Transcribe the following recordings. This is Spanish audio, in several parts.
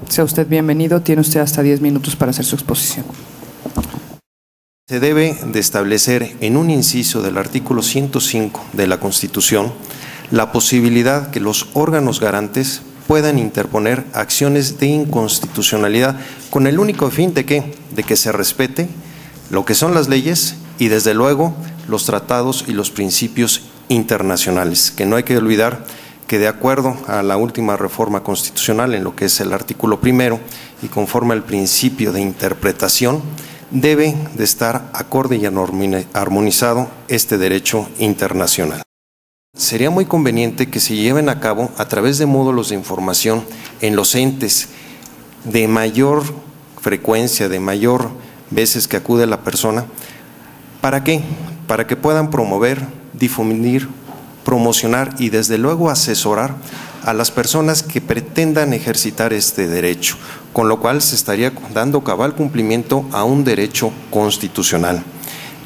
Sea usted bienvenido, tiene usted hasta 10 minutos para hacer su exposición. Se debe de establecer en un inciso del artículo 105 de la Constitución la posibilidad que los órganos garantes puedan interponer acciones de inconstitucionalidad con el único fin de que se respete lo que son las leyes y desde luego los tratados y los principios internacionales, que no hay que olvidar que de acuerdo a la última reforma constitucional en lo que es el artículo primero y conforme al principio de interpretación, debe de estar acorde y armonizado este derecho internacional. Sería muy conveniente que se lleven a cabo a través de módulos de información en los entes de mayor frecuencia, de mayor veces que acude la persona. ¿Para qué? Para que puedan promover, difundir, promocionar y desde luego asesorar a las personas que pretendan ejercitar este derecho, con lo cual se estaría dando cabal cumplimiento a un derecho constitucional.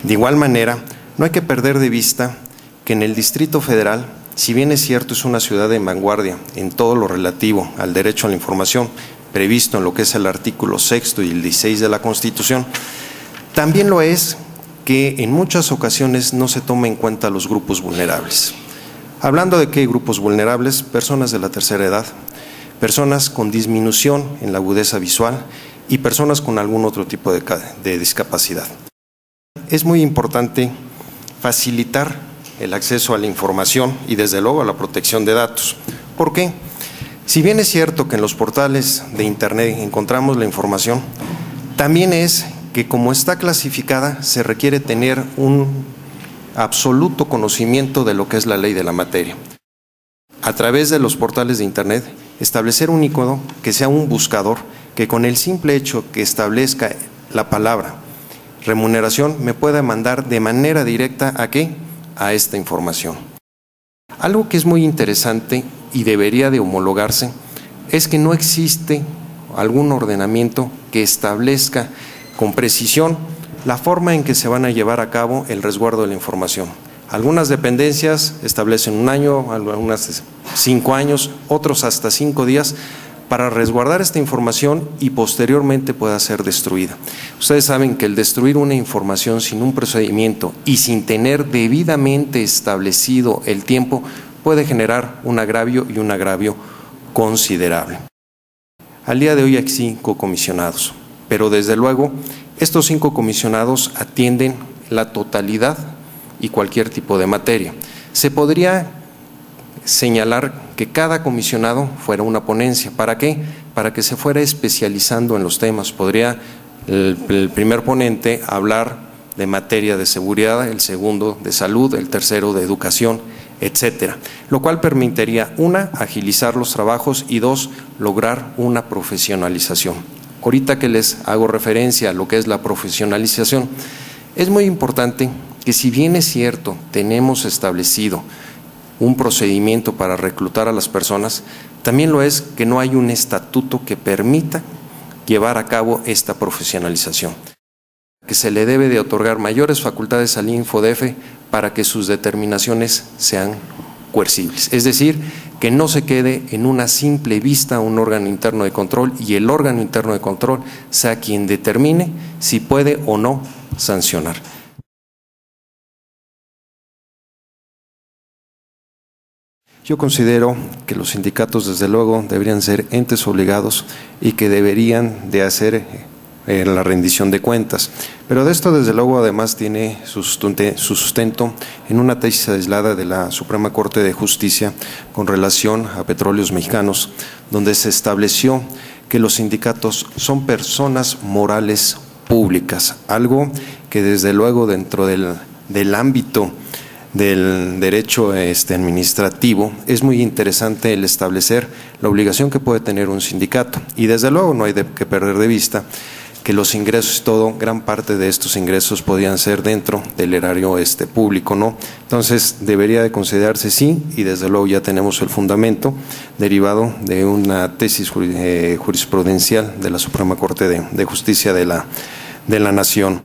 De igual manera, no hay que perder de vista que en el Distrito Federal, si bien es cierto es una ciudad de vanguardia en todo lo relativo al derecho a la información, previsto en lo que es el artículo 6 y el 16 de la Constitución, también lo es que en muchas ocasiones no se toma en cuenta los grupos vulnerables. Hablando de qué grupos vulnerables, personas de la tercera edad, personas con disminución en la agudeza visual y personas con algún otro tipo de discapacidad. Es muy importante facilitar el acceso a la información y desde luego a la protección de datos. ¿Por qué? Si bien es cierto que en los portales de Internet encontramos la información, también es que como está clasificada se requiere tener un absoluto conocimiento de lo que es la ley de la materia. A través de los portales de Internet, establecer un icono que sea un buscador, que con el simple hecho que establezca la palabra remuneración me pueda mandar de manera directa ¿a qué? A esta información. Algo que es muy interesante y debería de homologarse es que no existe algún ordenamiento que establezca con precisión la forma en que se van a llevar a cabo el resguardo de la información. Algunas dependencias establecen 1 año, algunas 5 años, otros hasta 5 días para resguardar esta información y posteriormente pueda ser destruida. Ustedes saben que el destruir una información sin un procedimiento y sin tener debidamente establecido el tiempo puede generar un agravio y un agravio considerable. Al día de hoy hay 5 comisionados, pero desde luego estos 5 comisionados atienden la totalidad y cualquier tipo de materia. Se podría señalar que cada comisionado fuera una ponencia. ¿Para qué? Para que se fuera especializando en los temas. Podría el primer ponente hablar de materia de seguridad, el segundo de salud, el tercero de educación, etcétera. Lo cual permitiría, 1, agilizar los trabajos y 2, lograr una profesionalización. Ahorita que les hago referencia a lo que es la profesionalización, es muy importante que si bien es cierto, tenemos establecido un procedimiento para reclutar a las personas, también lo es que no hay un estatuto que permita llevar a cabo esta profesionalización. Que se le debe de otorgar mayores facultades al INFODEFE para que sus determinaciones sean coercibles, es decir, que no se quede en una simple vista un órgano interno de control y el órgano interno de control sea quien determine si puede o no sancionar. Yo considero que los sindicatos desde luego deberían ser entes obligados y que deberían de hacer la rendición de cuentas, pero de esto desde luego además tiene su sustento en una tesis aislada de la Suprema Corte de Justicia con relación a Petróleos Mexicanos, donde se estableció que los sindicatos son personas morales públicas, algo que desde luego dentro del ámbito del derecho administrativo es muy interesante el establecer la obligación que puede tener un sindicato y desde luego no hay que perder de vista que los ingresos, gran parte de estos ingresos podían ser dentro del erario público, ¿no? Entonces debería de considerarse sí, y desde luego ya tenemos el fundamento derivado de una tesis jurisprudencial de la Suprema Corte de Justicia de la Nación.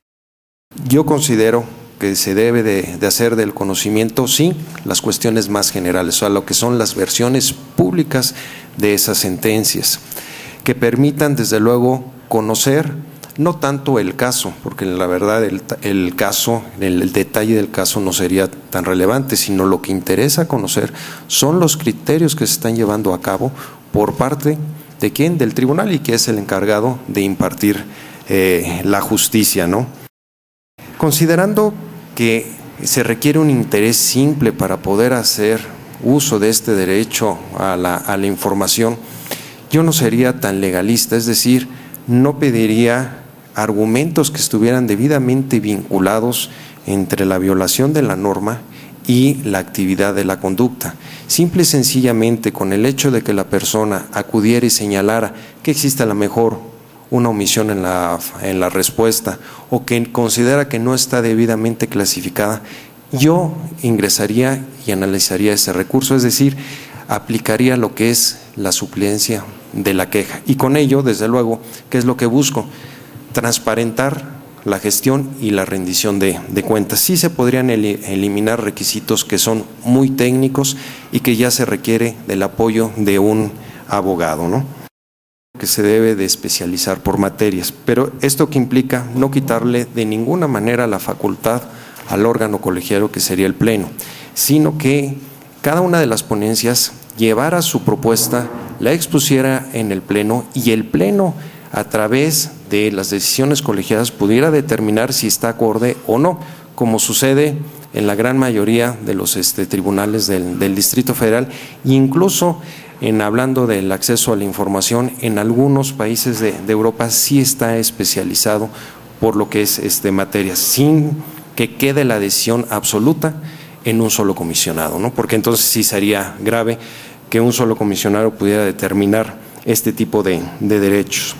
Yo considero que se debe de hacer del conocimiento, sí, las cuestiones más generales, o sea, lo que son las versiones públicas de esas sentencias. que permitan desde luego conocer no tanto el caso, porque la verdad el caso, el detalle del caso no sería tan relevante, sino lo que interesa conocer son los criterios que se están llevando a cabo por parte de quién, del tribunal, y que es el encargado de impartir la justicia, ¿no? Considerando que se requiere un interés simple para poder hacer uso de este derecho a la información, yo no sería tan legalista, es decir, no pediría argumentos que estuvieran debidamente vinculados entre la violación de la norma y la actividad de la conducta. Simple y sencillamente con el hecho de que la persona acudiera y señalara que existe a lo mejor una omisión en la respuesta o que considera que no está debidamente clasificada, yo ingresaría y analizaría ese recurso, es decir, aplicaría lo que es la suplencia de la queja. Y con ello, desde luego, ¿qué es lo que busco? Transparentar la gestión y la rendición de cuentas. Sí se podrían eliminar requisitos que son muy técnicos y que ya se requiere del apoyo de un abogado, ¿no? Que se debe de especializar por materias, pero esto que implica no quitarle de ninguna manera la facultad al órgano colegiado que sería el Pleno, sino que cada una de las ponencias llevara su propuesta, la expusiera en el Pleno y el Pleno a través de las decisiones colegiadas pudiera determinar si está acorde o no, como sucede en la gran mayoría de los tribunales del Distrito Federal, e incluso hablando del acceso a la información, en algunos países de Europa sí está especializado por lo que es materias, sin que quede la decisión absoluta en un solo comisionado, ¿no? Porque entonces sí sería grave que un solo comisionado pudiera determinar este tipo de derechos.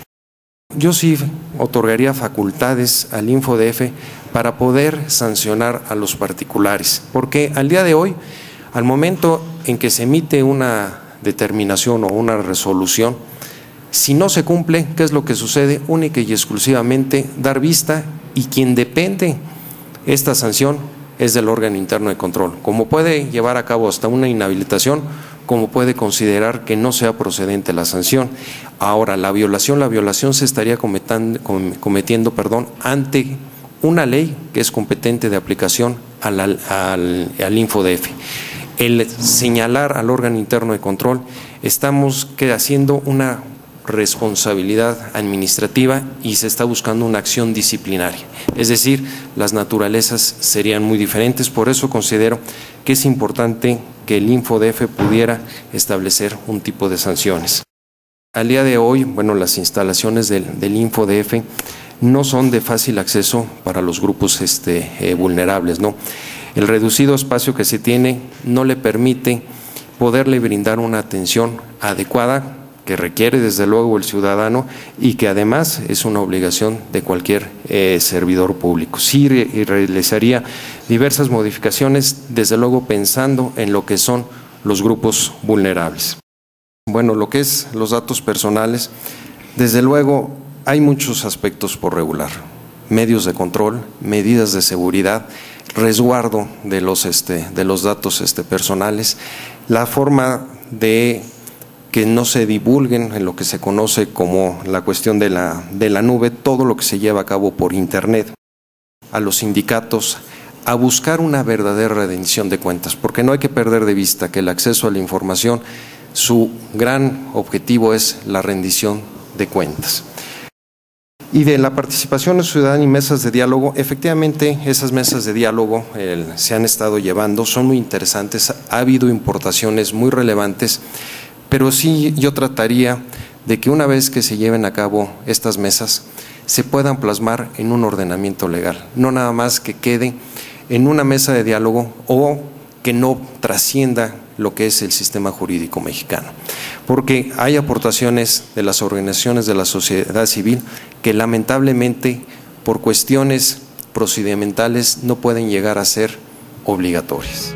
Yo sí otorgaría facultades al InfoDF para poder sancionar a los particulares, porque al día de hoy, al momento en que se emite una determinación o una resolución, si no se cumple, ¿qué es lo que sucede? Única y exclusivamente dar vista, y quien depende esta sanción es del órgano interno de control, como puede llevar a cabo hasta una inhabilitación, como puede considerar que no sea procedente la sanción. Ahora, la violación se estaría cometiendo ante una ley que es competente de aplicación al InfoDF. El señalar al órgano interno de control, estamos haciendo una responsabilidad administrativa y se está buscando una acción disciplinaria. Es decir, las naturalezas serían muy diferentes, por eso considero que es importante que el InfoDF pudiera establecer un tipo de sanciones. Al día de hoy, bueno, las instalaciones del InfoDF no son de fácil acceso para los grupos vulnerables, ¿no? El reducido espacio que se tiene no le permite poderle brindar una atención adecuada que requiere desde luego el ciudadano y que además es una obligación de cualquier servidor público. Sí realizaría diversas modificaciones, desde luego pensando en lo que son los grupos vulnerables. Bueno, lo que es los datos personales, desde luego hay muchos aspectos por regular: medios de control, medidas de seguridad, resguardo de los datos personales, la forma de que no se divulguen en lo que se conoce como la cuestión de la nube, todo lo que se lleva a cabo por Internet, a los sindicatos, a buscar una verdadera rendición de cuentas, porque no hay que perder de vista que el acceso a la información, su gran objetivo es la rendición de cuentas. Y de la participación ciudadana y mesas de diálogo, efectivamente esas mesas de diálogo se han estado llevando, son muy interesantes, ha habido importaciones muy relevantes, pero sí yo trataría de que una vez que se lleven a cabo estas mesas se puedan plasmar en un ordenamiento legal, no nada más que quede en una mesa de diálogo o que no trascienda lo que es el sistema jurídico mexicano, porque hay aportaciones de las organizaciones de la sociedad civil que lamentablemente por cuestiones procedimentales no pueden llegar a ser obligatorias.